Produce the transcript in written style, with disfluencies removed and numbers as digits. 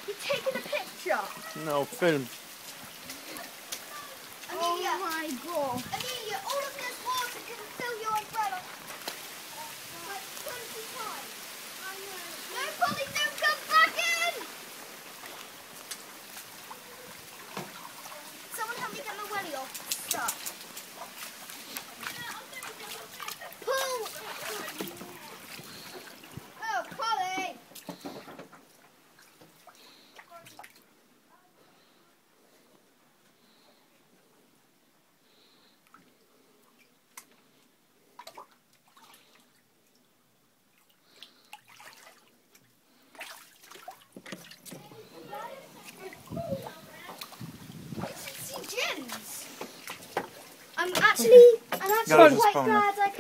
You're taking a picture? No, film. Amelia, oh my god. Amelia, all of this water can fill your umbrella. Like 20 times. I know. No, Polly, don't come back in! Someone help me get my welly off. Stop. Pull! Oh, Polly! I'm actually quite glad I